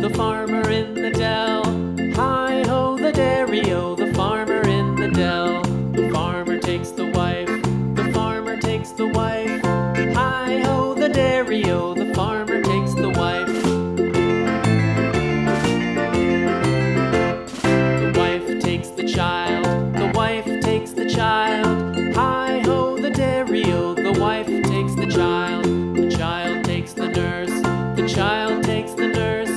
the farmer in the dell. Hi-ho, the dairy-o, the farmer in the dell. The farmer takes the wife, the farmer takes the wife. Hi-ho, the dairy-o, the farmer takes the wife. The wife takes the child, the wife takes the child. Hi-ho, the dairy-o, the wife takes the child. The child takes the nurse, the child takes the nurse.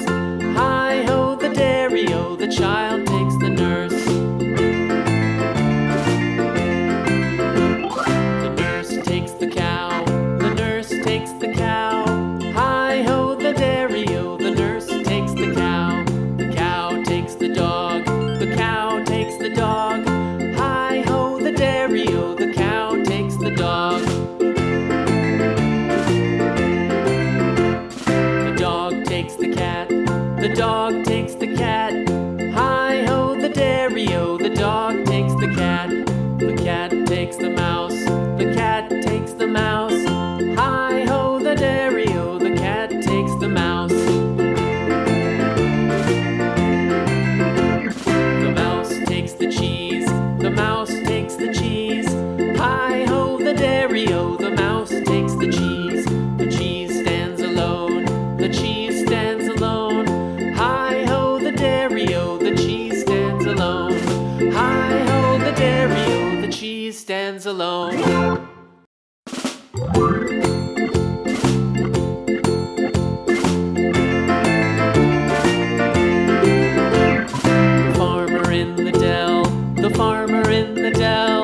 Hi-ho, the dairy-o, the child takes the nurse. The nurse takes the cow, the nurse takes the cow. Hi-ho, the dairy-o, the nurse takes the cow. The cow takes the dog, the cow takes the dog. Hi-ho, the dairy-o, the cow takes the dog. The dog takes the cat, the dog takes the cat. Hi-ho, the dairy-o, the dog takes the cat. The cat takes the mouse, the cat takes the mouse. Hi-ho, the dairy-o, the cat takes the mouse. The mouse takes the cheese, the mouse takes the cheese. Hi-ho, the dairy-o, the mouse takes the cheese. The cheese stands alone, the cheese stands alone. Hi-ho, the dairy-o, the cheese stands alone. Hi-ho, the dairy-o, the cheese stands alone. The farmer in the dell, the farmer in the dell.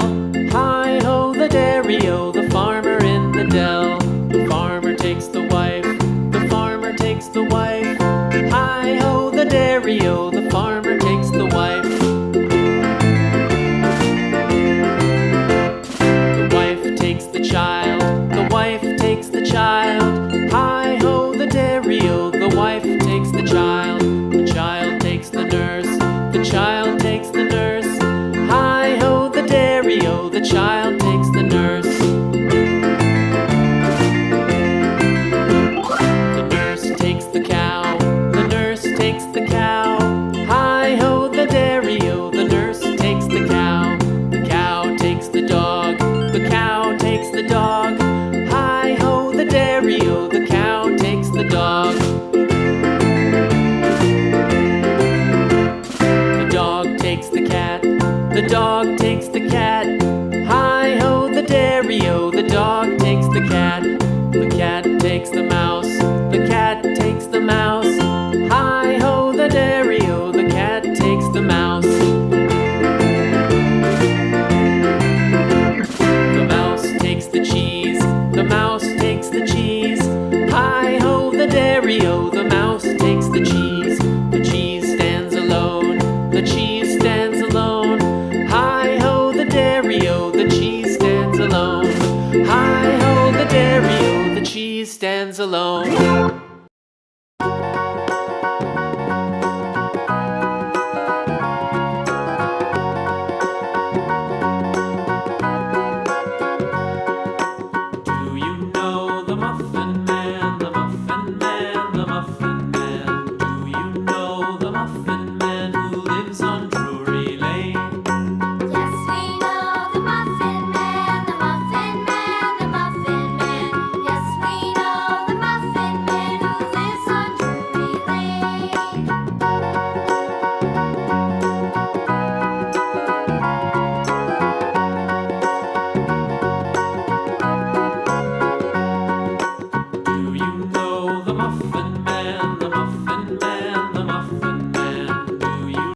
Hi-ho, the dairy-o, the farmer in the dell. The farmer takes the wife, the farmer takes the wife. Hi-ho, the dairy-o, the farmer takes the wife. The wife takes the child, the wife takes the child. Hi-ho, the dairy-o, the wife takes the child. The child takes the nurse, the child takes the nurse. Hi-ho, the dairy-o, the child takes the nurse. The nurse takes the cow, the nurse takes the cow.